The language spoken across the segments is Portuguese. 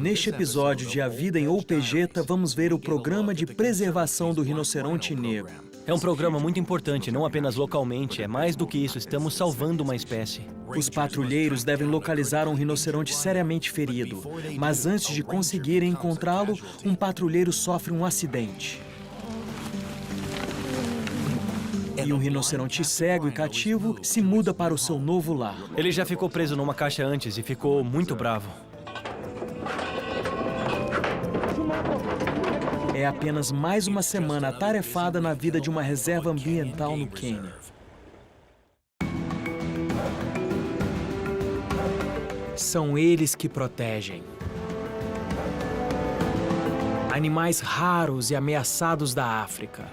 Neste episódio de A Vida em Oupegeta, vamos ver o Programa de Preservação do Rinoceronte Negro. É um programa muito importante, não apenas localmente, é mais do que isso, estamos salvando uma espécie. Os patrulheiros devem localizar um rinoceronte seriamente ferido, mas antes de conseguirem encontrá-lo, um patrulheiro sofre um acidente. E um rinoceronte cego e cativo se muda para o seu novo lar. Ele já ficou preso numa caixa antes e ficou muito bravo. É apenas mais uma semana atarefada na vida de uma reserva ambiental no Quênia. São eles que protegem animais raros e ameaçados da África.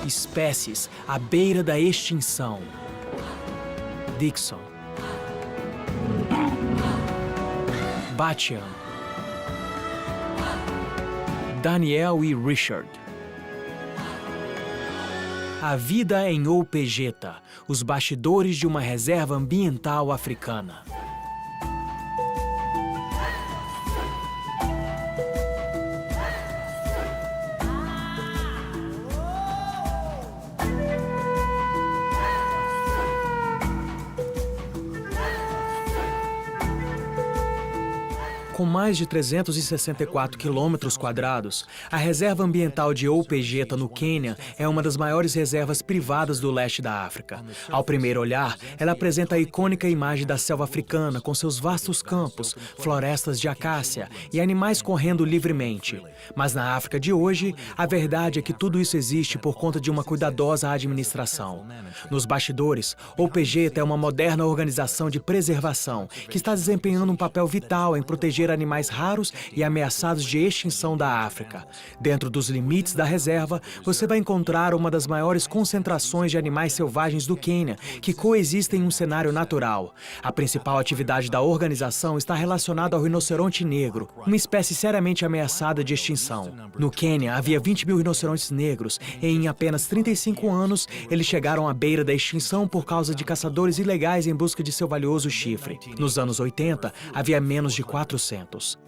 Espécies à beira da extinção. Dixon, Batian, Daniel e Richard. A vida em Oupegeta, os bastidores de uma reserva ambiental africana. Com mais de 364 quilômetros quadrados, a Reserva Ambiental de Oupegeta, no Quênia, é uma das maiores reservas privadas do leste da África. Ao primeiro olhar, ela apresenta a icônica imagem da selva africana, com seus vastos campos, florestas de acácia e animais correndo livremente. Mas na África de hoje, a verdade é que tudo isso existe por conta de uma cuidadosa administração. Nos bastidores, Oupegeta é uma moderna organização de preservação que está desempenhando um papel vital em proteger animais raros e ameaçados de extinção da África. Dentro dos limites da reserva, você vai encontrar uma das maiores concentrações de animais selvagens do Quênia, que coexistem em um cenário natural. A principal atividade da organização está relacionada ao rinoceronte negro, uma espécie seriamente ameaçada de extinção. No Quênia, havia 20 mil rinocerontes negros e em apenas 35 anos, eles chegaram à beira da extinção por causa de caçadores ilegais em busca de seu valioso chifre. Nos anos 80, havia menos de 400.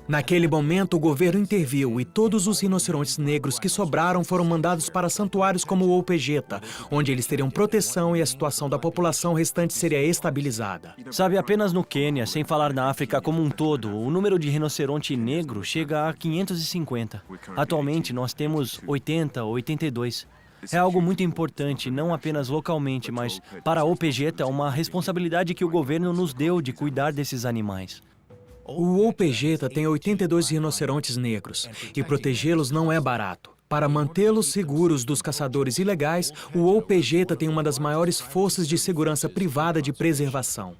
Naquele momento, o governo interviu e todos os rinocerontes negros que sobraram foram mandados para santuários como o Oupegeta, onde eles teriam proteção e a situação da população restante seria estabilizada. Sabe, apenas no Quênia, sem falar na África como um todo, o número de rinoceronte negro chega a 550. Atualmente, nós temos 80 ou 82. É algo muito importante, não apenas localmente, mas para a Oupegeta é uma responsabilidade que o governo nos deu de cuidar desses animais. O Oupegeta tem 82 rinocerontes negros e protegê-los não é barato. Para mantê-los seguros dos caçadores ilegais, o Oupegeta tem uma das maiores forças de segurança privada de preservação.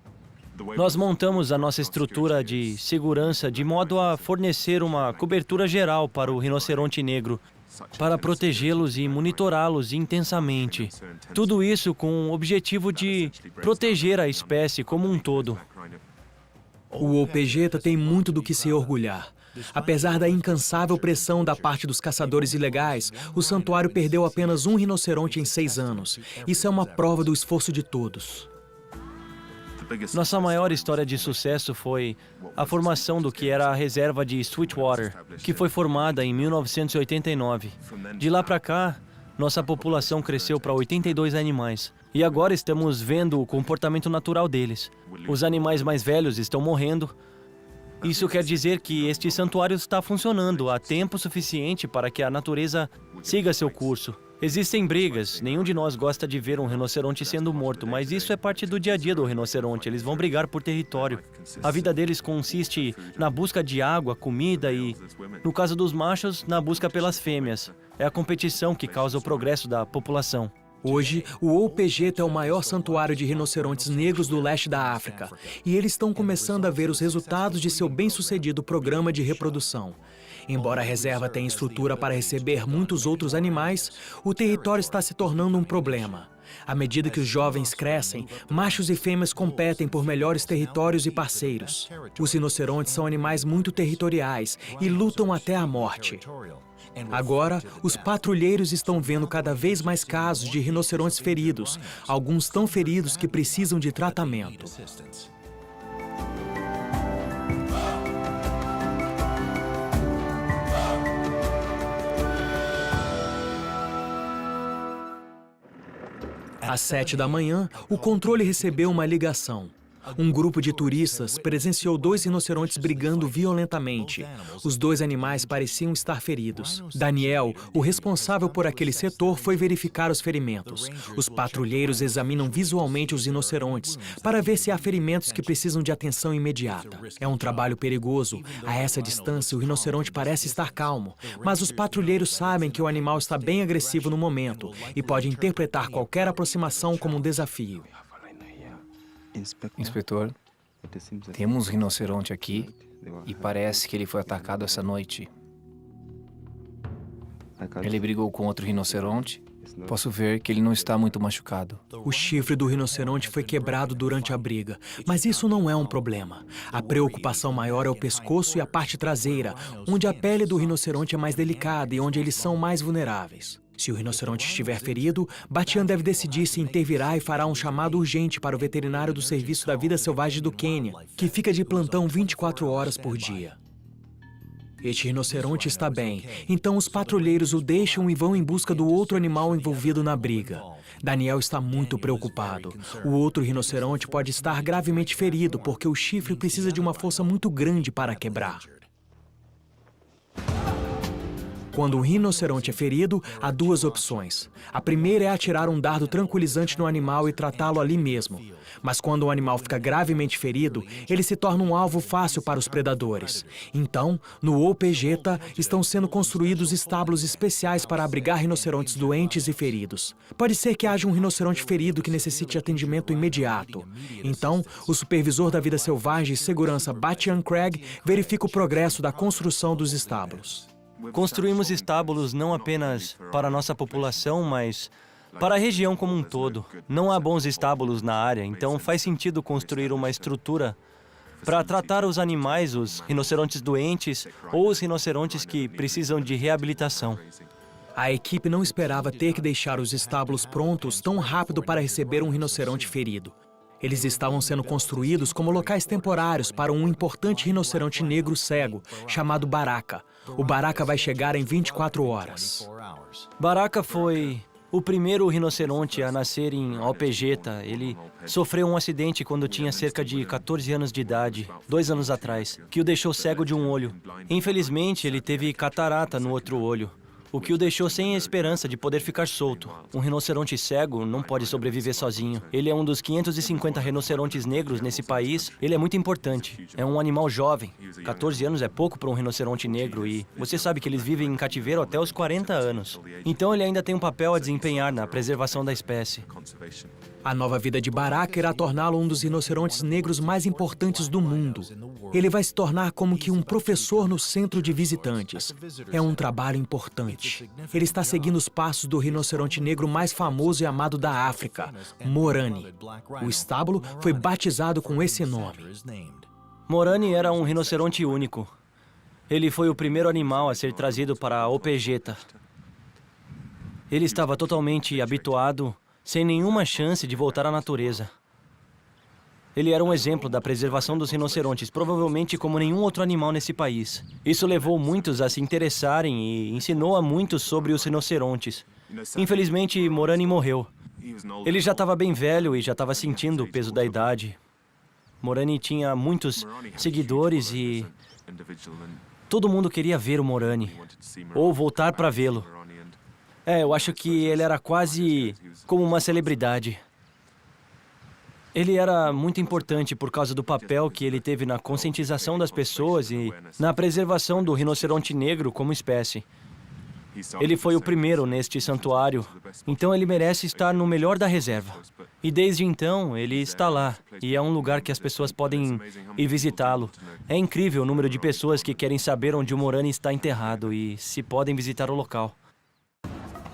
Nós montamos a nossa estrutura de segurança de modo a fornecer uma cobertura geral para o rinoceronte negro, para protegê-los e monitorá-los intensamente. Tudo isso com o objetivo de proteger a espécie como um todo. O Oupegeta tem muito do que se orgulhar. Apesar da incansável pressão da parte dos caçadores ilegais, o santuário perdeu apenas um rinoceronte em 6 anos. Isso é uma prova do esforço de todos. Nossa maior história de sucesso foi a formação do que era a reserva de Sweetwater, que foi formada em 1989. De lá para cá, nossa população cresceu para 82 animais. E agora estamos vendo o comportamento natural deles. Os animais mais velhos estão morrendo. Isso quer dizer que este santuário está funcionando há tempo suficiente para que a natureza siga seu curso. Existem brigas, nenhum de nós gosta de ver um rinoceronte sendo morto, mas isso é parte do dia a dia do rinoceronte, eles vão brigar por território. A vida deles consiste na busca de água, comida e, no caso dos machos, na busca pelas fêmeas. É a competição que causa o progresso da população. Hoje, o Oupegeta é o maior santuário de rinocerontes negros do leste da África, e eles estão começando a ver os resultados de seu bem-sucedido programa de reprodução. Embora a reserva tenha estrutura para receber muitos outros animais, o território está se tornando um problema. À medida que os jovens crescem, machos e fêmeas competem por melhores territórios e parceiros. Os rinocerontes são animais muito territoriais e lutam até a morte. Agora, os patrulheiros estão vendo cada vez mais casos de rinocerontes feridos, alguns tão feridos que precisam de tratamento. Às 7 da manhã, o controle recebeu uma ligação. Um grupo de turistas presenciou 2 rinocerontes brigando violentamente. Os 2 animais pareciam estar feridos. Daniel, o responsável por aquele setor, foi verificar os ferimentos. Os patrulheiros examinam visualmente os rinocerontes para ver se há ferimentos que precisam de atenção imediata. É um trabalho perigoso. A essa distância, o rinoceronte parece estar calmo, mas os patrulheiros sabem que o animal está bem agressivo no momento e pode interpretar qualquer aproximação como um desafio. Inspetor, temos um rinoceronte aqui e parece que ele foi atacado essa noite. Ele brigou com outro rinoceronte. Posso ver que ele não está muito machucado. O chifre do rinoceronte foi quebrado durante a briga, mas isso não é um problema. A preocupação maior é o pescoço e a parte traseira, onde a pele do rinoceronte é mais delicada e onde eles são mais vulneráveis. Se o rinoceronte estiver ferido, Batian deve decidir se intervirá e fará um chamado urgente para o veterinário do Serviço da Vida Selvagem do Quênia, que fica de plantão 24 horas por dia. Este rinoceronte está bem, então os patrulheiros o deixam e vão em busca do outro animal envolvido na briga. Daniel está muito preocupado. O outro rinoceronte pode estar gravemente ferido porque o chifre precisa de uma força muito grande para quebrar. Quando um rinoceronte é ferido, há 2 opções. A primeira é atirar um dardo tranquilizante no animal e tratá-lo ali mesmo. Mas quando o animal fica gravemente ferido, ele se torna um alvo fácil para os predadores. Então, no OPGeta, estão sendo construídos estábulos especiais para abrigar rinocerontes doentes e feridos. Pode ser que haja um rinoceronte ferido que necessite atendimento imediato. Então, o supervisor da vida selvagem e segurança Batian Craig verifica o progresso da construção dos estábulos. Construímos estábulos não apenas para a nossa população, mas para a região como um todo. Não há bons estábulos na área, então faz sentido construir uma estrutura para tratar os animais, os rinocerontes doentes ou os rinocerontes que precisam de reabilitação. A equipe não esperava ter que deixar os estábulos prontos tão rápido para receber um rinoceronte ferido. Eles estavam sendo construídos como locais temporários para um importante rinoceronte negro cego, chamado Baraka. O Baraka vai chegar em 24 horas. Baraka foi o primeiro rinoceronte a nascer em OPGeta. Ele sofreu um acidente quando tinha cerca de 14 anos de idade, 2 anos atrás, que o deixou cego de um olho. Infelizmente, ele teve catarata no outro olho, o que o deixou sem a esperança de poder ficar solto. Um rinoceronte cego não pode sobreviver sozinho. Ele é um dos 550 rinocerontes negros nesse país. Ele é muito importante. É um animal jovem. 14 anos é pouco para um rinoceronte negro e você sabe que eles vivem em cativeiro até os 40 anos. Então ele ainda tem um papel a desempenhar na preservação da espécie. A nova vida de Baraka irá torná-lo um dos rinocerontes negros mais importantes do mundo. Ele vai se tornar como que um professor no centro de visitantes. É um trabalho importante. Ele está seguindo os passos do rinoceronte negro mais famoso e amado da África, Morani. O estábulo foi batizado com esse nome. Morani era um rinoceronte único. Ele foi o primeiro animal a ser trazido para a OPGeta. Ele estava totalmente habituado, sem nenhuma chance de voltar à natureza. Ele era um exemplo da preservação dos rinocerontes, provavelmente como nenhum outro animal nesse país. Isso levou muitos a se interessarem e ensinou a muitos sobre os rinocerontes. Infelizmente, Morani morreu. Ele já estava bem velho e já estava sentindo o peso da idade. Morani tinha muitos seguidores e todo mundo queria ver o Morani, ou voltar para vê-lo. Eu acho que ele era quase como uma celebridade. Ele era muito importante por causa do papel que ele teve na conscientização das pessoas e na preservação do rinoceronte negro como espécie. Ele foi o primeiro neste santuário, então ele merece estar no melhor da reserva. E desde então, ele está lá, e é um lugar que as pessoas podem ir visitá-lo. É incrível o número de pessoas que querem saber onde o Morani está enterrado e se podem visitar o local.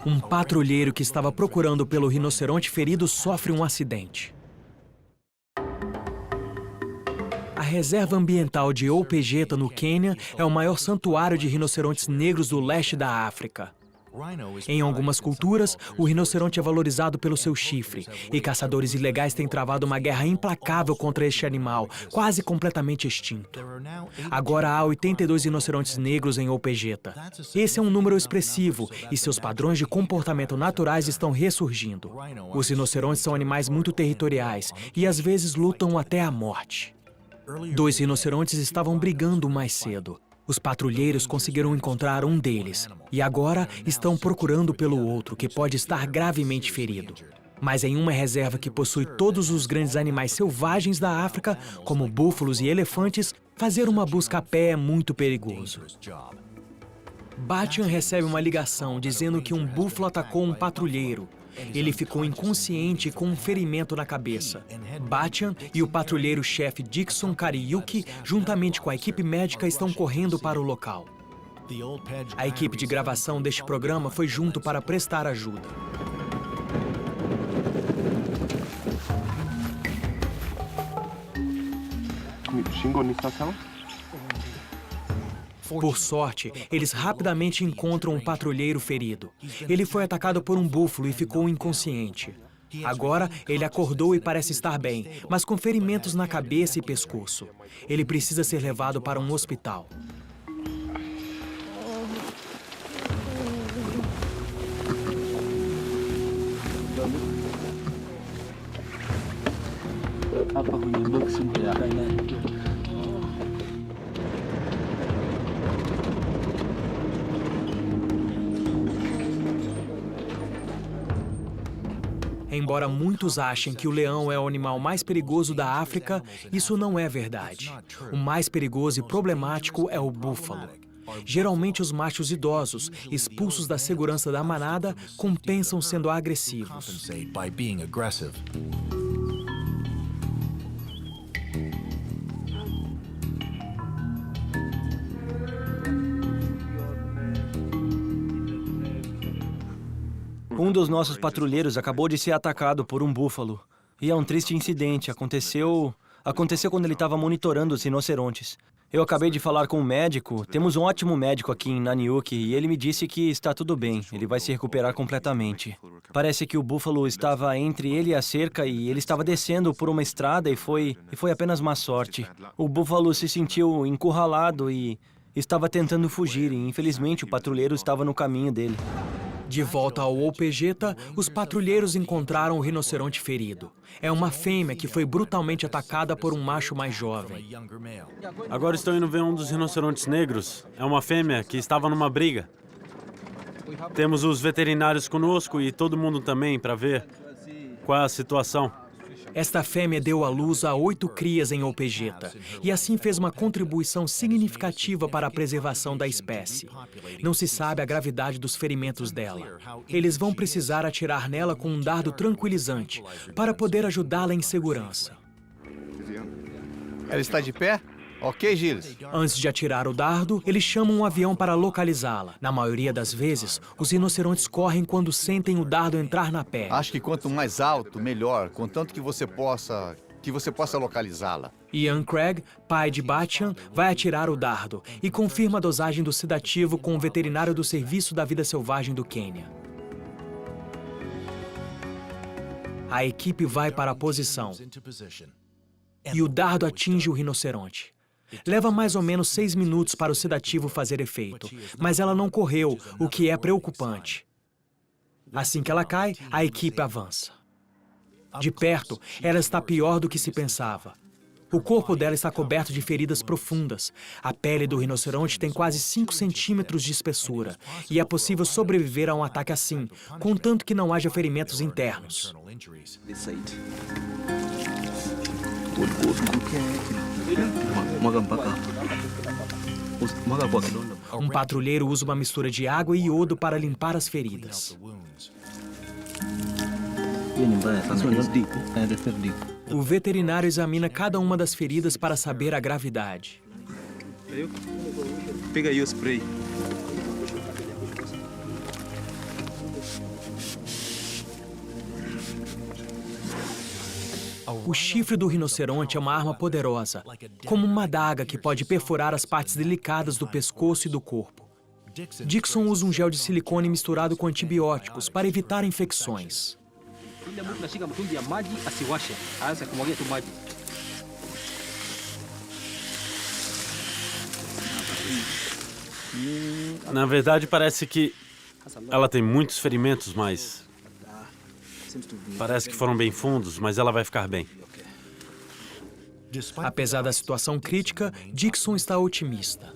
Um patrulheiro que estava procurando pelo rinoceronte ferido sofre um acidente. A Reserva Ambiental de Opegeta, no Quênia, é o maior santuário de rinocerontes negros do leste da África. Em algumas culturas, o rinoceronte é valorizado pelo seu chifre, e caçadores ilegais têm travado uma guerra implacável contra este animal, quase completamente extinto. Agora há 82 rinocerontes negros em Opegeta. Esse é um número expressivo, e seus padrões de comportamento naturais estão ressurgindo. Os rinocerontes são animais muito territoriais, e às vezes lutam até a morte. 2 rinocerontes estavam brigando mais cedo. Os patrulheiros conseguiram encontrar um deles e agora estão procurando pelo outro, que pode estar gravemente ferido. Mas em uma reserva que possui todos os grandes animais selvagens da África, como búfalos e elefantes, fazer uma busca a pé é muito perigoso. Batian recebe uma ligação dizendo que um búfalo atacou um patrulheiro. Ele ficou inconsciente com um ferimento na cabeça. Batian e o patrulheiro-chefe Dixon Kariuki, juntamente com a equipe médica, estão correndo para o local. A equipe de gravação deste programa foi junto para prestar ajuda. Por sorte, eles rapidamente encontram um patrulheiro ferido. Ele foi atacado por um búfalo e ficou inconsciente. Agora, ele acordou e parece estar bem, mas com ferimentos na cabeça e pescoço. Ele precisa ser levado para um hospital. Embora muitos achem que o leão é o animal mais perigoso da África, isso não é verdade. O mais perigoso e problemático é o búfalo. Geralmente, os machos idosos, expulsos da segurança da manada, compensam sendo agressivos. Um dos nossos patrulheiros acabou de ser atacado por um búfalo. E é um triste incidente. Aconteceu quando ele estava monitorando os rinocerontes. Eu acabei de falar com um médico. Temos um ótimo médico aqui em Nanyuki e ele me disse que está tudo bem. Ele vai se recuperar completamente. Parece que o búfalo estava entre ele e a cerca e ele estava descendo por uma estrada e foi apenas má sorte. O búfalo se sentiu encurralado e estava tentando fugir e infelizmente o patrulheiro estava no caminho dele. De volta ao Opegeta, os patrulheiros encontraram o rinoceronte ferido. É uma fêmea que foi brutalmente atacada por um macho mais jovem. Agora estou indo ver um dos rinocerontes negros. É uma fêmea que estava numa briga. Temos os veterinários conosco e todo mundo também para ver qual é a situação. Esta fêmea deu à luz a 8 crias em Opegeta e assim fez uma contribuição significativa para a preservação da espécie. Não se sabe a gravidade dos ferimentos dela. Eles vão precisar atirar nela com um dardo tranquilizante para poder ajudá-la em segurança. Ela está de pé? Ok, Gilles. Antes de atirar o dardo, eles chamam um avião para localizá-la. Na maioria das vezes, os rinocerontes correm quando sentem o dardo entrar na pele. Acho que quanto mais alto, melhor, contanto que você possa localizá-la. Ian Craig, pai de Batian, vai atirar o dardo e confirma a dosagem do sedativo com o veterinário do Serviço da Vida Selvagem do Quênia. A equipe vai para a posição e o dardo atinge o rinoceronte. Leva mais ou menos 6 minutos para o sedativo fazer efeito, mas ela não correu, o que é preocupante. Assim que ela cai, a equipe avança. De perto, ela está pior do que se pensava. O corpo dela está coberto de feridas profundas. A pele do rinoceronte tem quase 5 centímetros de espessura, e é possível sobreviver a um ataque assim, contanto que não haja ferimentos internos. Um patrulheiro usa uma mistura de água e iodo para limpar as feridas. O veterinário examina cada uma das feridas para saber a gravidade. Pega aí o spray. O chifre do rinoceronte é uma arma poderosa, como uma adaga que pode perfurar as partes delicadas do pescoço e do corpo. Dixon usa um gel de silicone misturado com antibióticos para evitar infecções. Na verdade, parece que ela tem muitos ferimentos, mas parece que foram bem fundos, mas ela vai ficar bem. Apesar da situação crítica, Dixon está otimista.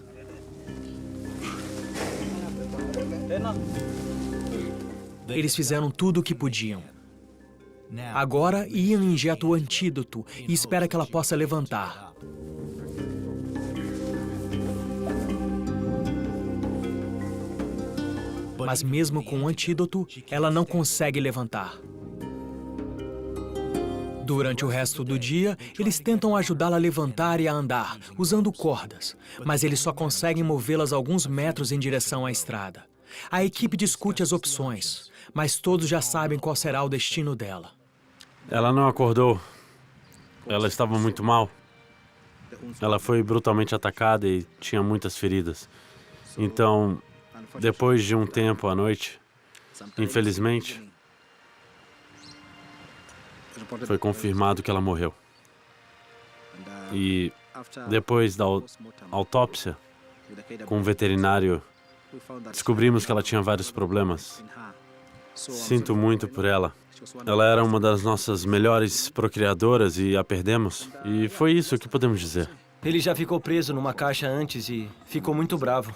Eles fizeram tudo o que podiam. Agora, Ian injeta o antídoto e espera que ela possa levantar. Mas mesmo com o antídoto, ela não consegue levantar. Durante o resto do dia, eles tentam ajudá-la a levantar e a andar, usando cordas, mas eles só conseguem movê-las alguns metros em direção à estrada. A equipe discute as opções, mas todos já sabem qual será o destino dela. Ela não acordou. Ela estava muito mal. Ela foi brutalmente atacada e tinha muitas feridas. Então, depois de um tempo à noite, infelizmente, foi confirmado que ela morreu. E depois da autópsia, com um veterinário, descobrimos que ela tinha vários problemas. Sinto muito por ela. Ela era uma das nossas melhores procriadoras e a perdemos. E foi isso que podemos dizer. Ele já ficou preso numa caixa antes e ficou muito bravo.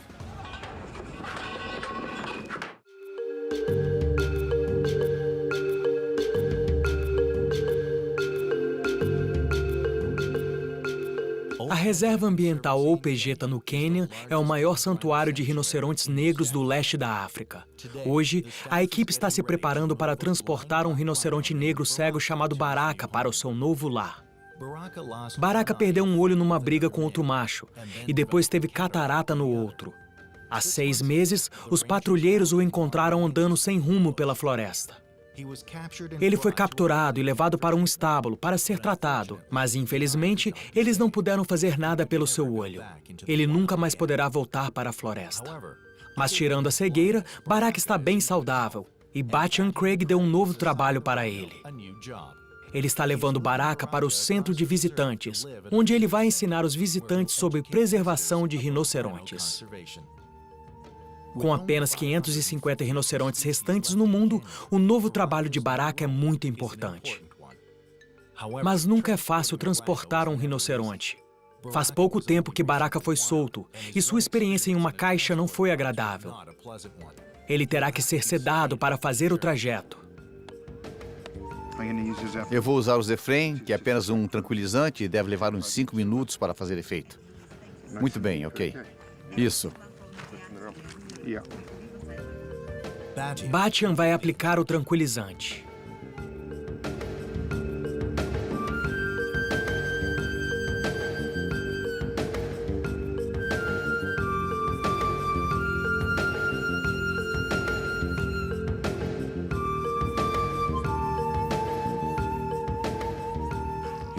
A Reserva Ambiental Oupegeta, no Quênia, é o maior santuário de rinocerontes negros do leste da África. Hoje, a equipe está se preparando para transportar um rinoceronte negro cego chamado Baraka para o seu novo lar. Baraka perdeu um olho numa briga com outro macho e depois teve catarata no outro. Há 6 meses, os patrulheiros o encontraram andando sem rumo pela floresta. Ele foi capturado e levado para um estábulo para ser tratado, mas infelizmente eles não puderam fazer nada pelo seu olho. Ele nunca mais poderá voltar para a floresta. Mas tirando a cegueira, Baraka está bem saudável e Batian Craig deu um novo trabalho para ele. Ele está levando Baraka para o centro de visitantes, onde ele vai ensinar os visitantes sobre preservação de rinocerontes. Com apenas 550 rinocerontes restantes no mundo, o novo trabalho de Baraka é muito importante. Mas nunca é fácil transportar um rinoceronte. Faz pouco tempo que Baraka foi solto e sua experiência em uma caixa não foi agradável. Ele terá que ser sedado para fazer o trajeto. Eu vou usar o Zefrem, que é apenas um tranquilizante e deve levar uns 5 minutos para fazer efeito. Muito bem, ok. Isso. Batian vai aplicar o tranquilizante.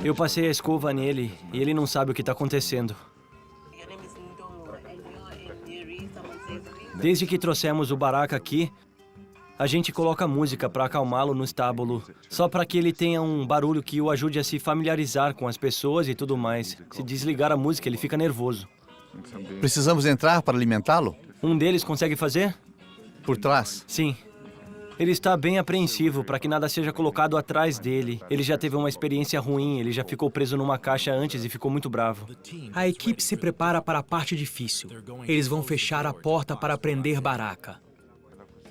Eu passei a escova nele e ele não sabe o que está acontecendo. Desde que trouxemos o Baraka aqui, a gente coloca música para acalmá-lo no estábulo, só para que ele tenha um barulho que o ajude a se familiarizar com as pessoas e tudo mais. Se desligar a música, ele fica nervoso. Precisamos entrar para alimentá-lo? Um deles consegue fazer? Por trás? Sim. Ele está bem apreensivo para que nada seja colocado atrás dele. Ele já teve uma experiência ruim, ele já ficou preso numa caixa antes e ficou muito bravo. A equipe se prepara para a parte difícil. Eles vão fechar a porta para prender Baraka.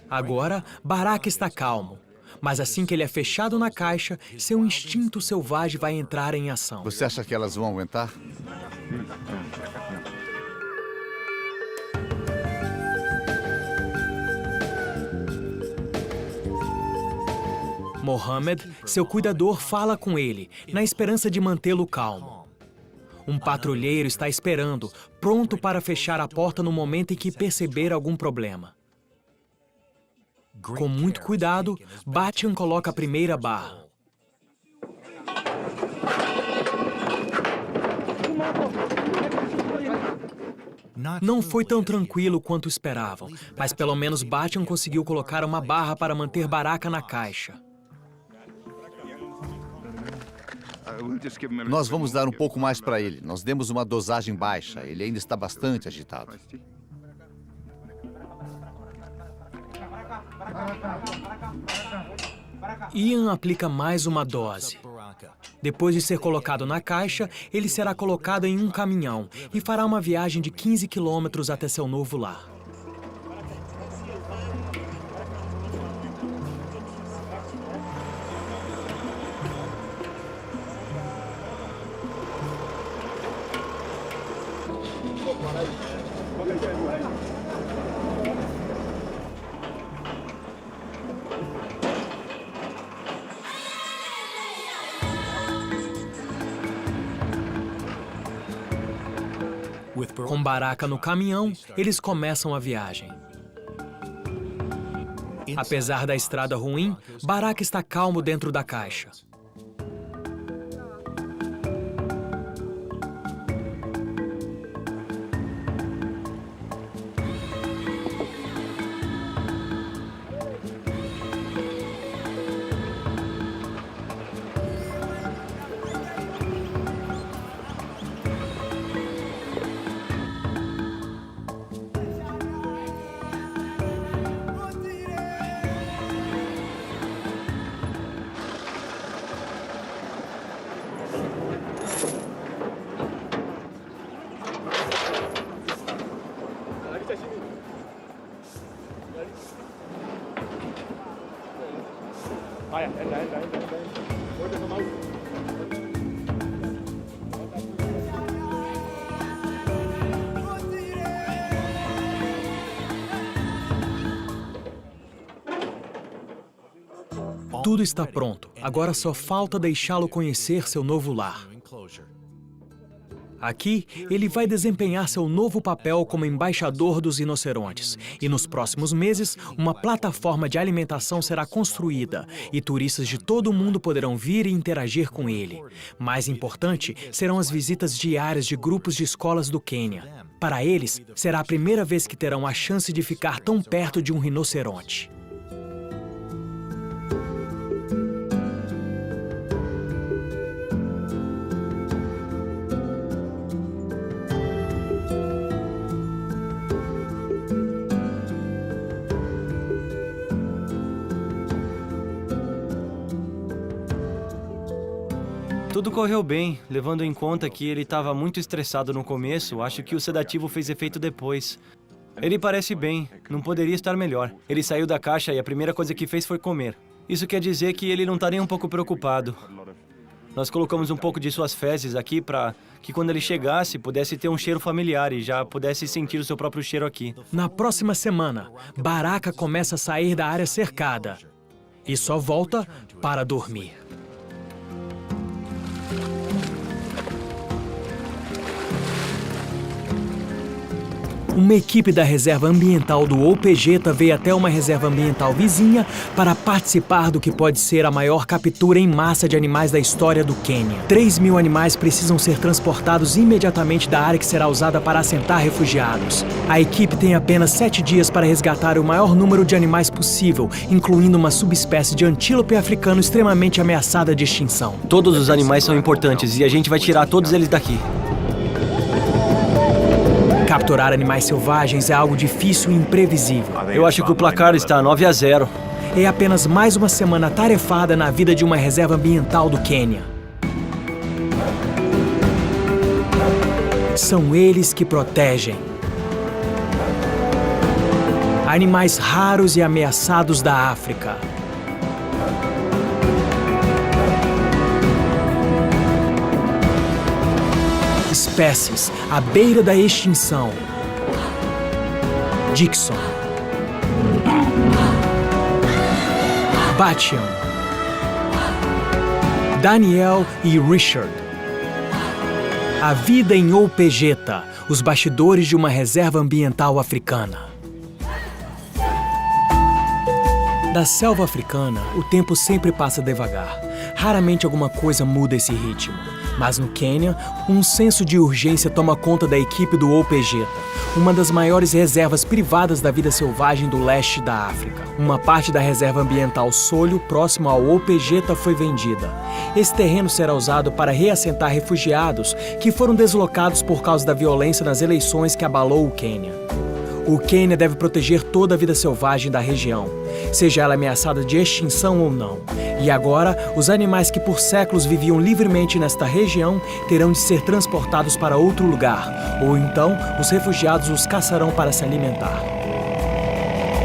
Agora, Baraka está calmo. Mas assim que ele é fechado na caixa, seu instinto selvagem vai entrar em ação. Você acha que elas vão aguentar? Mohammed, seu cuidador, fala com ele, na esperança de mantê-lo calmo. Um patrulheiro está esperando, pronto para fechar a porta no momento em que perceber algum problema. Com muito cuidado, Batian coloca a primeira barra. Não foi tão tranquilo quanto esperavam, mas pelo menos Batyan conseguiu colocar uma barra para manter Baraka na caixa. Nós vamos dar um pouco mais para ele. Nós demos uma dosagem baixa. Ele ainda está bastante agitado. Ian aplica mais uma dose. Depois de ser colocado na caixa, ele será colocado em um caminhão e fará uma viagem de 15 quilômetros até seu novo lar. Com Baraka no caminhão, eles começam a viagem. Apesar da estrada ruim, Baraka está calmo dentro da caixa. Tudo está pronto. Agora só falta deixá-lo conhecer seu novo lar. Aqui, ele vai desempenhar seu novo papel como embaixador dos rinocerontes. E nos próximos meses, uma plataforma de alimentação será construída e turistas de todo o mundo poderão vir e interagir com ele. Mais importante, serão as visitas diárias de grupos de escolas do Quênia. Para eles, será a primeira vez que terão a chance de ficar tão perto de um rinoceronte. Tudo correu bem, levando em conta que ele estava muito estressado no começo. Acho que o sedativo fez efeito depois. Ele parece bem, não poderia estar melhor. Ele saiu da caixa e a primeira coisa que fez foi comer. Isso quer dizer que ele não está nem um pouco preocupado. Nós colocamos um pouco de suas fezes aqui para que quando ele chegasse pudesse ter um cheiro familiar e já pudesse sentir o seu próprio cheiro aqui. Na próxima semana, Baraka começa a sair da área cercada e só volta para dormir. Uma equipe da Reserva Ambiental do Opegeta veio até uma reserva ambiental vizinha para participar do que pode ser a maior captura em massa de animais da história do Quênia. 3.000 animais precisam ser transportados imediatamente da área que será usada para assentar refugiados. A equipe tem apenas 7 dias para resgatar o maior número de animais possível, incluindo uma subespécie de antílope africano extremamente ameaçada de extinção. Todos os animais são importantes e a gente vai tirar todos eles daqui. Capturar animais selvagens é algo difícil e imprevisível. Eu acho que o placar está 9-0. É apenas mais uma semana tarefada na vida de uma reserva ambiental do Quênia. São eles que protegem animais raros e ameaçados da África. Espécies à beira da extinção. Dixon, Batyan, Daniel e Richard. A vida em Opegeta, os bastidores de uma reserva ambiental africana. Da selva africana, o tempo sempre passa devagar. raramente alguma coisa muda esse ritmo. Mas no Quênia, um senso de urgência toma conta da equipe do OPG, uma das maiores reservas privadas da vida selvagem do leste da África. Uma parte da reserva ambiental Solho, próximo ao OPG, foi vendida. Esse terreno será usado para reassentar refugiados que foram deslocados por causa da violência nas eleições que abalou o Quênia. O Quênia deve proteger toda a vida selvagem da região, seja ela ameaçada de extinção ou não. E agora, os animais que por séculos viviam livremente nesta região terão de ser transportados para outro lugar, ou então os refugiados os caçarão para se alimentar.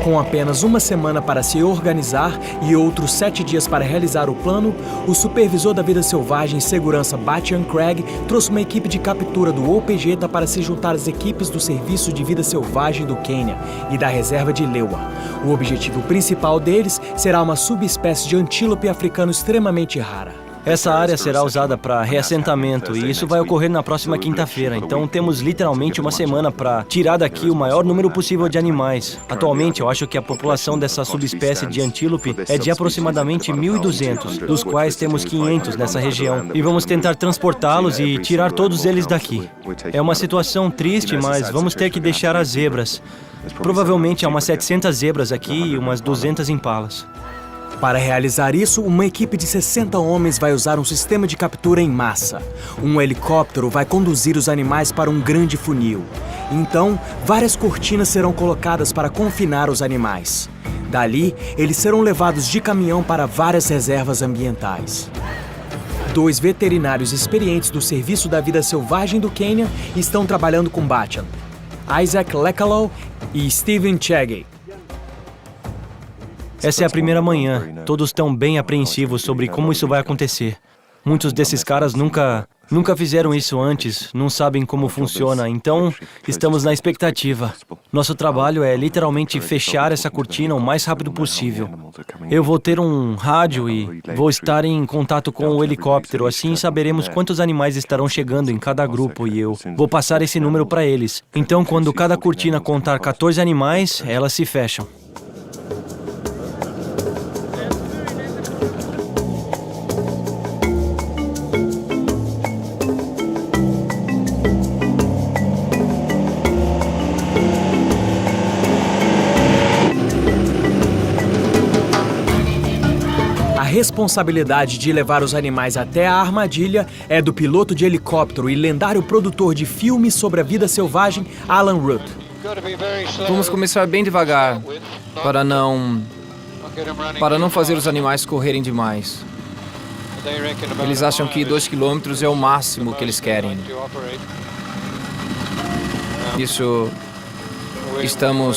Com apenas uma semana para se organizar e outros 7 dias para realizar o plano, o supervisor da vida selvagem e segurança Batian Craig trouxe uma equipe de captura do OPG para se juntar às equipes do Serviço de Vida Selvagem do Quênia e da Reserva de Lewa. O objetivo principal deles será uma subespécie de antílope africano extremamente rara. Essa área será usada para reassentamento e isso vai ocorrer na próxima quinta-feira. Então temos literalmente uma semana para tirar daqui o maior número possível de animais. Atualmente, eu acho que a população dessa subespécie de antílope é de aproximadamente 1.200, dos quais temos 500 nessa região. E vamos tentar transportá-los e tirar todos eles daqui. É uma situação triste, mas vamos ter que deixar as zebras. Provavelmente há umas 700 zebras aqui e umas 200 impalas. Para realizar isso, uma equipe de 60 homens vai usar um sistema de captura em massa. Um helicóptero vai conduzir os animais para um grande funil. Então, várias cortinas serão colocadas para confinar os animais. Dali, eles serão levados de caminhão para várias reservas ambientais. 2 veterinários experientes do Serviço da Vida Selvagem do Quênia estão trabalhando com Batian: Isaac Lekalow e Stephen Chege. Essa é a primeira manhã. Todos estão bem apreensivos sobre como isso vai acontecer. Muitos desses caras nunca fizeram isso antes, não sabem como funciona, então estamos na expectativa. Nosso trabalho é literalmente fechar essa cortina o mais rápido possível. Eu vou ter um rádio e vou estar em contato com o helicóptero, assim saberemos quantos animais estarão chegando em cada grupo e eu vou passar esse número para eles. Então, quando cada cortina contar 14 animais, elas se fecham. A responsabilidade de levar os animais até a armadilha é do piloto de helicóptero e lendário produtor de filmes sobre a vida selvagem, Alan Root. Vamos começar bem devagar, para não fazer os animais correrem demais. Eles acham que 2 quilômetros é o máximo que eles querem.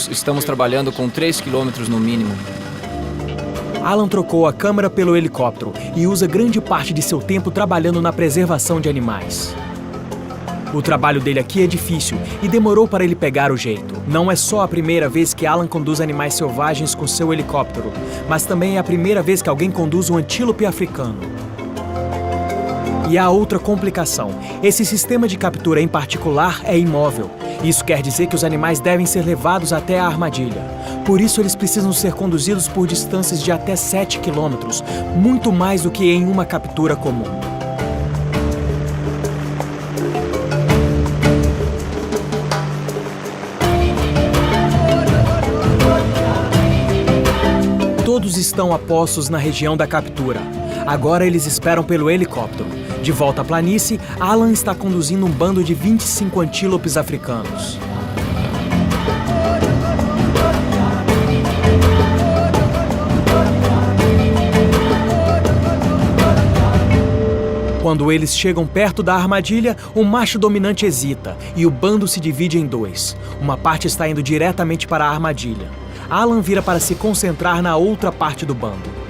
Estamos trabalhando com 3 quilômetros no mínimo. Alan trocou a câmera pelo helicóptero e usa grande parte de seu tempo trabalhando na preservação de animais. O trabalho dele aqui é difícil e demorou para ele pegar o jeito. Não é só a primeira vez que Alan conduz animais selvagens com seu helicóptero, mas também é a primeira vez que alguém conduz um antílope africano. E há outra complicação. Esse sistema de captura em particular é imóvel. Isso quer dizer que os animais devem ser levados até a armadilha. Por isso, eles precisam ser conduzidos por distâncias de até 7 quilômetros, muito mais do que em uma captura comum. Todos estão a postos na região da captura. Agora eles esperam pelo helicóptero. De volta à planície, Alan está conduzindo um bando de 25 antílopes africanos. Quando eles chegam perto da armadilha, o macho dominante hesita e o bando se divide em 2. Uma parte está indo diretamente para a armadilha. Alan vira para se concentrar na outra parte do bando.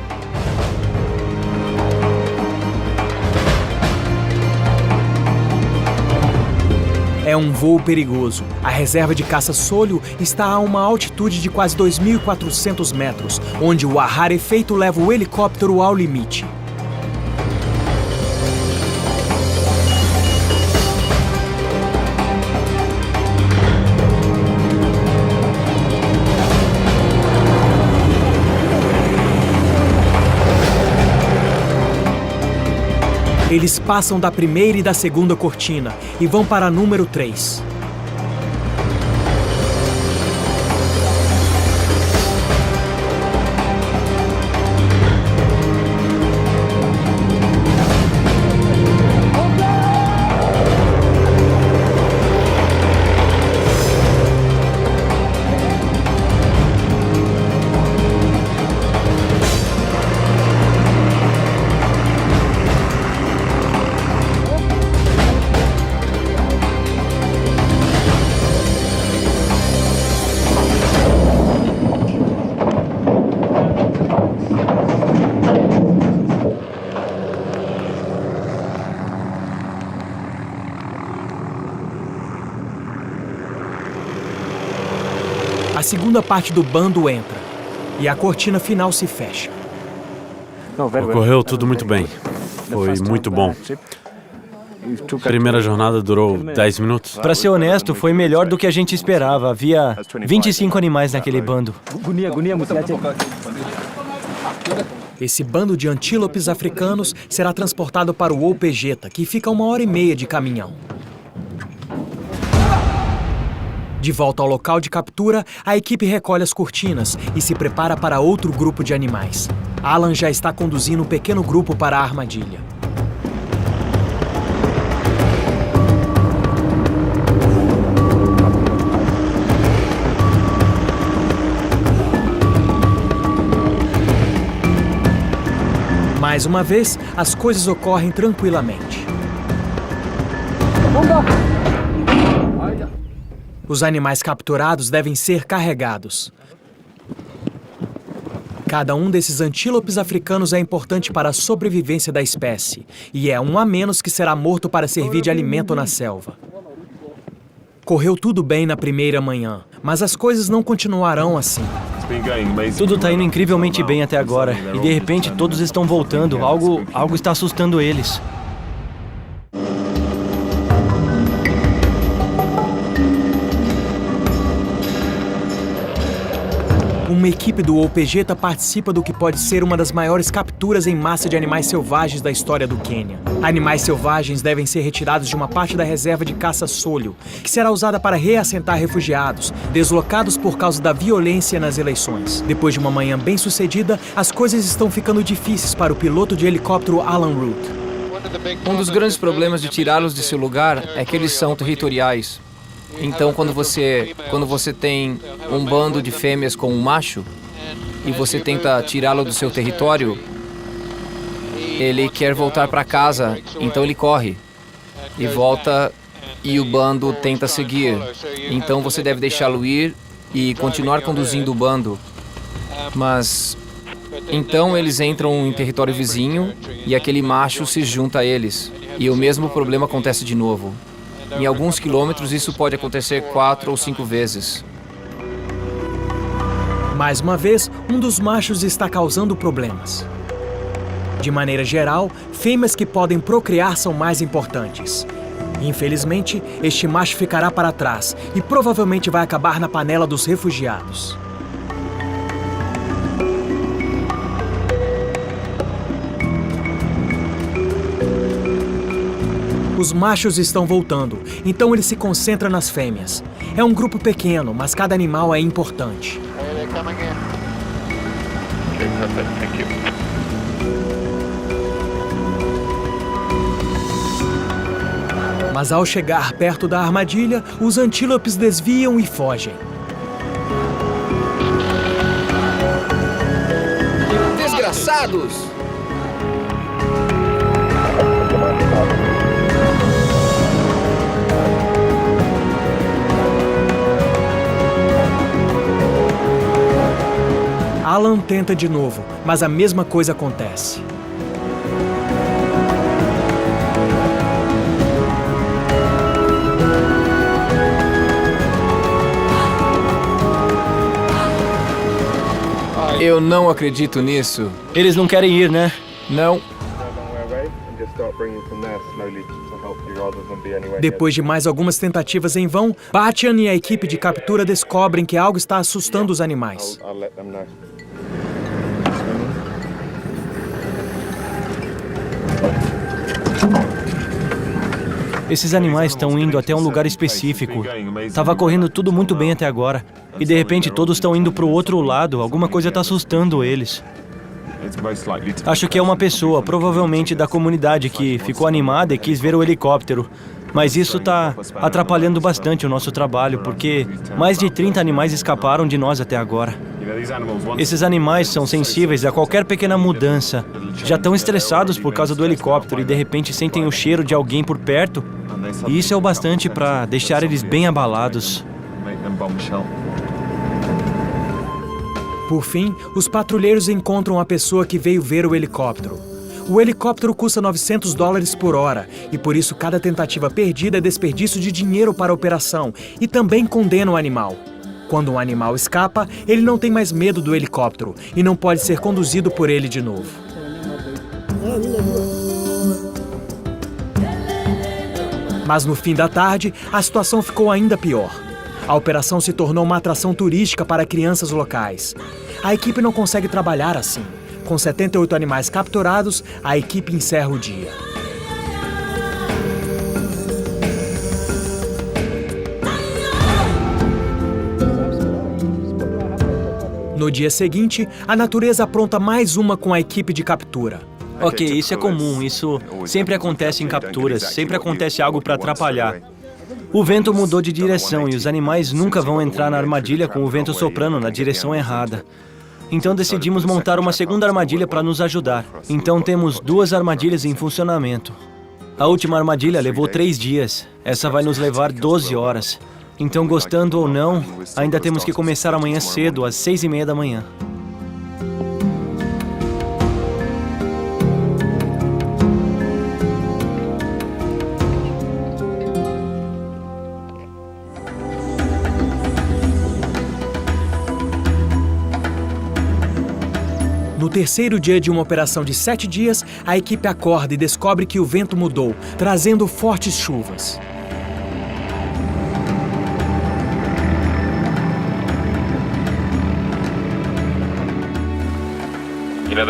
É um voo perigoso. A reserva de caça Solho está a uma altitude de quase 2.400 metros, onde o ar-rarefeito leva o helicóptero ao limite. Eles passam da primeira e da segunda cortina e vão para a número 3. A segunda parte do bando entra e a cortina final se fecha. Ocorreu tudo muito bem. Foi muito bom. A primeira jornada durou 10 minutos. Para ser honesto, foi melhor do que a gente esperava. Havia 25 animais naquele bando. Esse bando de antílopes africanos será transportado para o Opegeta, que fica a 1h30 de caminhão. De volta ao local de captura, a equipe recolhe as cortinas e se prepara para outro grupo de animais. Alan já está conduzindo um pequeno grupo para a armadilha. Mais uma vez, as coisas ocorrem tranquilamente. Os animais capturados devem ser carregados. Cada um desses antílopes africanos é importante para a sobrevivência da espécie, e é um a menos que será morto para servir de alimento na selva. Correu tudo bem na primeira manhã, mas as coisas não continuarão assim. Tudo está indo incrivelmente bem até agora, e de repente todos estão voltando. Algo está assustando eles. Uma equipe do Opegeta participa do que pode ser uma das maiores capturas em massa de animais selvagens da história do Quênia. Animais selvagens devem ser retirados de uma parte da reserva de caça Solho, que será usada para reassentar refugiados, deslocados por causa da violência nas eleições. Depois de uma manhã bem-sucedida, as coisas estão ficando difíceis para o piloto de helicóptero Alan Root. Um dos grandes problemas de tirá-los de seu lugar é que eles são territoriais. Então, quando você tem um bando de fêmeas com um macho e você tenta tirá-lo do seu território, ele quer voltar para casa, então ele corre e volta e o bando tenta seguir. Então você deve deixá-lo ir e continuar conduzindo o bando. Mas então eles entram em território vizinho e aquele macho se junta a eles. E o mesmo problema acontece de novo. Em alguns quilômetros, isso pode acontecer 4 ou 5 vezes. Mais uma vez, um dos machos está causando problemas. De maneira geral, fêmeas que podem procriar são mais importantes. Infelizmente, este macho ficará para trás e provavelmente vai acabar na panela dos refugiados. Os machos estão voltando, então ele se concentra nas fêmeas. É um grupo pequeno, mas cada animal é importante. Mas ao chegar perto da armadilha, os antílopes desviam e fogem. Desgraçados! Alan tenta de novo, mas a mesma coisa acontece. Eu não acredito nisso. Eles não querem ir, né? Não. Depois de mais algumas tentativas em vão, Batian e a equipe de captura descobrem que algo está assustando os animais. Esses animais estão indo até um lugar específico. Tava correndo tudo muito bem até agora. E de repente todos estão indo para o outro lado. Alguma coisa está assustando eles. Acho que é uma pessoa, provavelmente da comunidade, que ficou animada e quis ver o helicóptero. Mas isso está atrapalhando bastante o nosso trabalho, porque mais de 30 animais escaparam de nós até agora. Esses animais são sensíveis a qualquer pequena mudança. Já estão estressados por causa do helicóptero e de repente sentem o cheiro de alguém por perto. E isso é o bastante para deixar eles bem abalados. Por fim, os patrulheiros encontram a pessoa que veio ver o helicóptero. O helicóptero custa $900 por hora e por isso cada tentativa perdida é desperdício de dinheiro para a operação e também condena o animal. Quando um animal escapa, ele não tem mais medo do helicóptero e não pode ser conduzido por ele de novo. Mas no fim da tarde, a situação ficou ainda pior. A operação se tornou uma atração turística para crianças locais. A equipe não consegue trabalhar assim. Com 78 animais capturados, a equipe encerra o dia. No dia seguinte, a natureza apronta mais uma com a equipe de captura. Ok, isso é comum, isso sempre acontece em capturas, sempre acontece algo para atrapalhar. O vento mudou de direção e os animais nunca vão entrar na armadilha com o vento soprando na direção errada. Então decidimos montar uma segunda armadilha para nos ajudar. Então temos 2 armadilhas em funcionamento. A última armadilha levou 3 dias. Essa vai nos levar 12 horas. Então, gostando ou não, ainda temos que começar amanhã cedo, às 6:30 da manhã. No terceiro dia de uma operação de 7 dias, a equipe acorda e descobre que o vento mudou, trazendo fortes chuvas.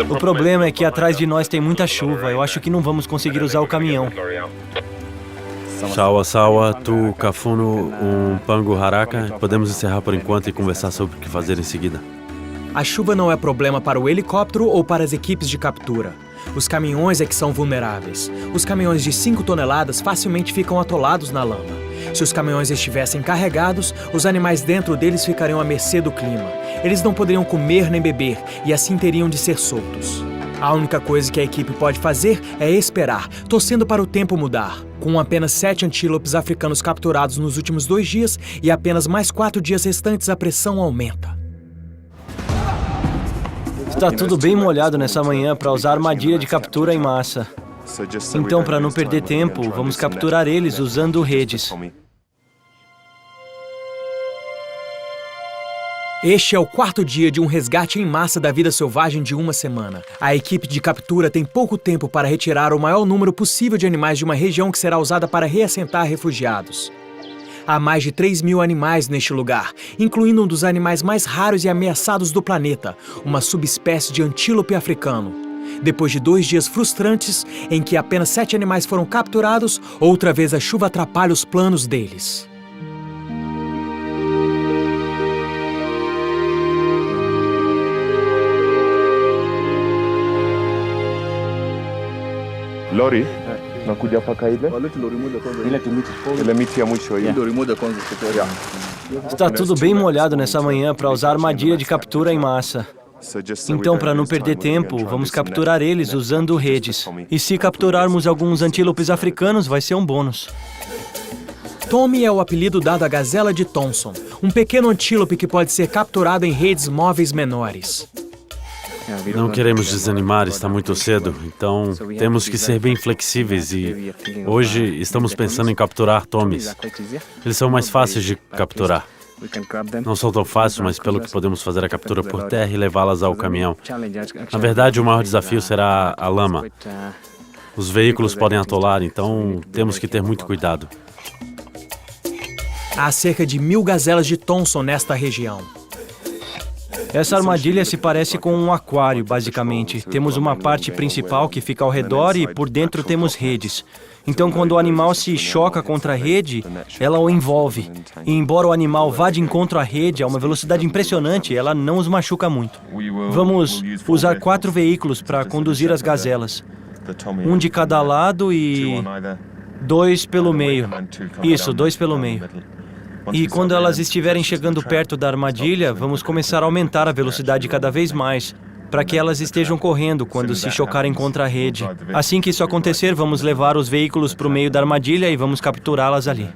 O problema é que atrás de nós tem muita chuva. Eu acho que não vamos conseguir usar o caminhão. Sawa, tu, Kafuno, Pango, Haraka. Podemos encerrar por enquanto e conversar sobre o que fazer em seguida. A chuva não é problema para o helicóptero ou para as equipes de captura. Os caminhões é que são vulneráveis. Os caminhões de 5 toneladas facilmente ficam atolados na lama. Se os caminhões estivessem carregados, os animais dentro deles ficariam à mercê do clima. Eles não poderiam comer nem beber e assim teriam de ser soltos. A única coisa que a equipe pode fazer é esperar, torcendo para o tempo mudar. Com apenas 7 antílopes africanos capturados nos últimos 2 dias e apenas mais 4 dias restantes, a pressão aumenta. Está tudo bem molhado nessa manhã para usar armadilha de captura em massa. Então, para não perder tempo, vamos capturar eles usando redes. Este é o 4º dia de um resgate em massa da vida selvagem de uma semana. A equipe de captura tem pouco tempo para retirar o maior número possível de animais de uma região que será usada para reassentar refugiados. Há mais de 3.000 animais neste lugar, incluindo um dos animais mais raros e ameaçados do planeta, uma subespécie de antílope africano. Depois de 2 dias frustrantes, em que apenas 7 animais foram capturados, outra vez a chuva atrapalha os planos deles. Lori nakuja paka ile miti ya mwisho hiyo. Está tudo bem molhado nessa manhã para usar armadilha de captura em massa. Então, para não perder tempo, vamos capturar eles usando redes. E se capturarmos alguns antílopes africanos, vai ser um bônus. Tommy é o apelido dado à gazela de Thompson, um pequeno antílope que pode ser capturado em redes móveis menores. Não queremos desanimar, está muito cedo, então temos que ser bem flexíveis e hoje estamos pensando em capturar Tommys. Eles são mais fáceis de capturar. Não são tão fáceis, mas pelo que podemos fazer a captura por terra e levá-las ao caminhão. Na verdade, o maior desafio será a lama. Os veículos podem atolar, então temos que ter muito cuidado. Há cerca de 1.000 gazelas de Thompson nesta região. Essa armadilha se parece com um aquário, basicamente. Temos uma parte principal que fica ao redor e por dentro temos redes. Então, quando o animal se choca contra a rede, ela o envolve. E embora o animal vá de encontro à rede a uma velocidade impressionante, ela não os machuca muito. Vamos usar 4 veículos para conduzir as gazelas. Um de cada lado e 2 pelo meio. Isso, 2 pelo meio. E quando elas estiverem chegando perto da armadilha, vamos começar a aumentar a velocidade cada vez mais, para que elas estejam correndo quando se chocarem contra a rede. Assim que isso acontecer, vamos levar os veículos para o meio da armadilha e vamos capturá-las ali.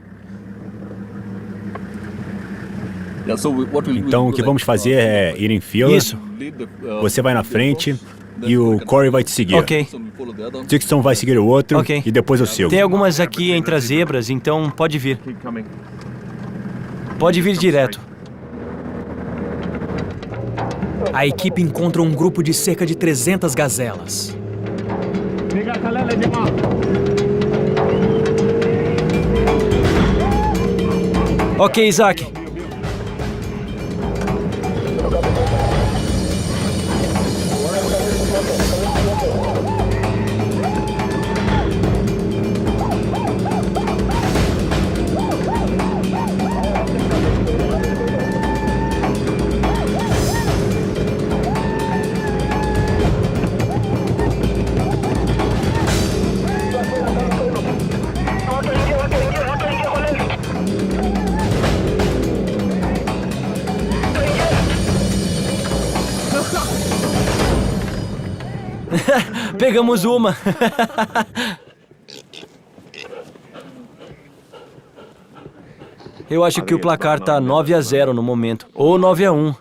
Então, o que vamos fazer é ir em fila. Isso. Você vai na frente e o Corey vai te seguir. Ok. Dixon vai seguir o outro Ok. e depois o seu. Tem algumas aqui entre as zebras, então pode vir. Pode vir direto. A equipe encontra um grupo de cerca de 300 gazelas. Ok, Isaac. Pegamos uma. Eu acho que o placar tá 9-0 no momento. Ou 9-1.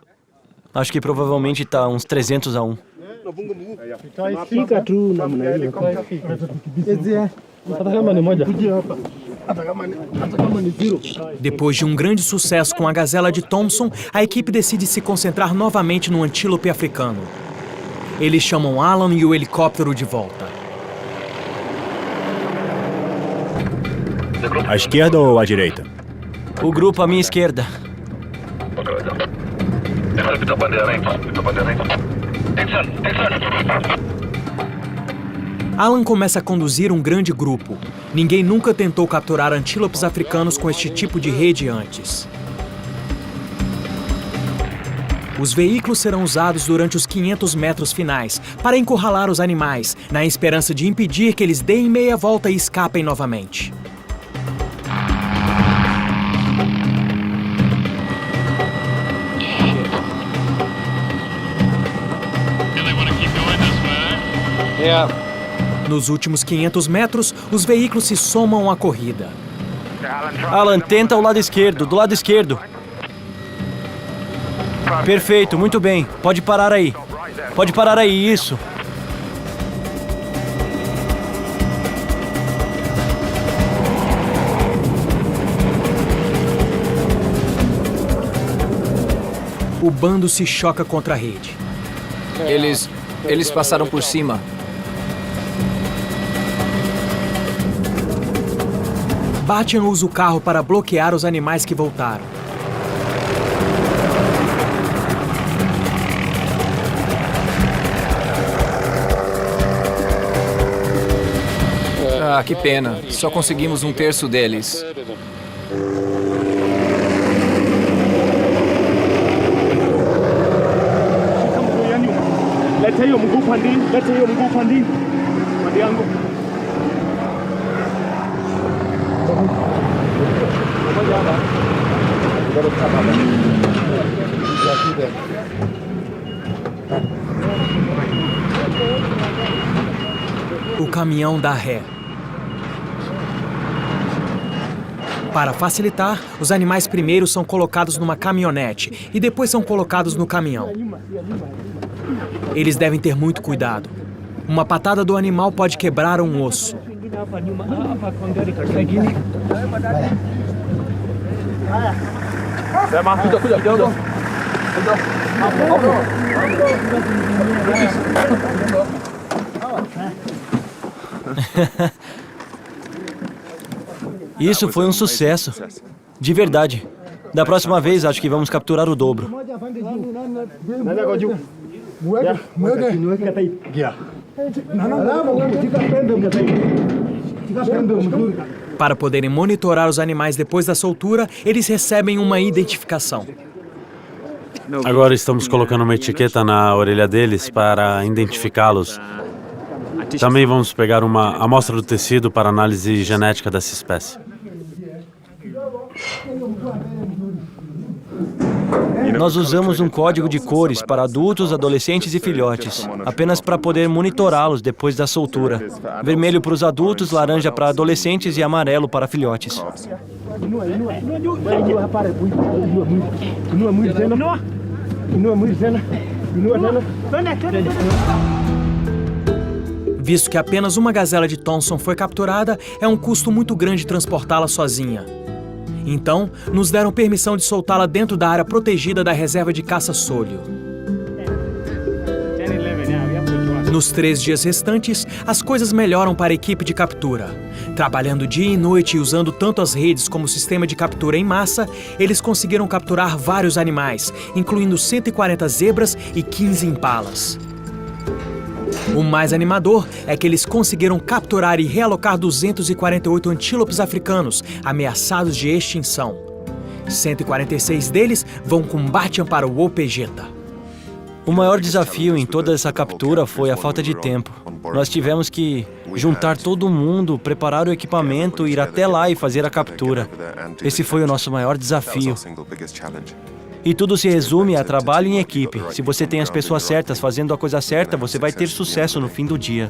Acho que provavelmente tá uns 300-1. Depois de um grande sucesso com a gazela de Thompson, a equipe decide se concentrar novamente no antílope africano. Eles chamam Alan e o helicóptero de volta. À esquerda ou à direita? O grupo à minha esquerda. Alan começa a conduzir um grande grupo. Ninguém nunca tentou capturar antílopes africanos com este tipo de rede antes. Os veículos serão usados durante os 500 metros finais para encurralar os animais, na esperança de impedir que eles deem meia volta e escapem novamente. Nos últimos 500 metros, os veículos se somam à corrida. Alan, tenta o lado esquerdo, do lado esquerdo. Perfeito, muito bem. Pode parar aí. Pode parar aí, isso. O bando se choca contra a rede. Eles passaram por cima. Batian usa o carro para bloquear os animais que voltaram. Ah, que pena. Só conseguimos um terço deles. O caminhão dá ré. Para facilitar, os animais primeiro são colocados numa caminhonete e depois são colocados no caminhão. Eles devem ter muito cuidado. Uma patada do animal pode quebrar um osso. Isso foi um sucesso. De verdade. Da próxima vez, acho que vamos capturar o dobro. Para poderem monitorar os animais depois da soltura, eles recebem uma identificação. Agora estamos colocando uma etiqueta na orelha deles para identificá-los. Também vamos pegar uma amostra do tecido para análise genética dessa espécie. Nós usamos um código de cores para adultos, adolescentes e filhotes, apenas para poder monitorá-los depois da soltura. Vermelho para os adultos, laranja para adolescentes e amarelo para filhotes. Visto que apenas uma gazela de Thomson foi capturada, é um custo muito grande transportá-la sozinha. Então, nos deram permissão de soltá-la dentro da área protegida da reserva de caça Solio. Nos 3 dias restantes, as coisas melhoram para a equipe de captura. Trabalhando dia e noite e usando tanto as redes como o sistema de captura em massa, eles conseguiram capturar vários animais, incluindo 140 zebras e 15 impalas. O mais animador é que eles conseguiram capturar e realocar 248 antílopes africanos ameaçados de extinção. 146 deles vão com Batyan para o Opejeta. O maior desafio em toda essa captura foi a falta de tempo. Nós tivemos que juntar todo mundo, preparar o equipamento, ir até lá e fazer a captura. Esse foi o nosso maior desafio. E tudo se resume a trabalho em equipe. Se você tem as pessoas certas fazendo a coisa certa, você vai ter sucesso no fim do dia.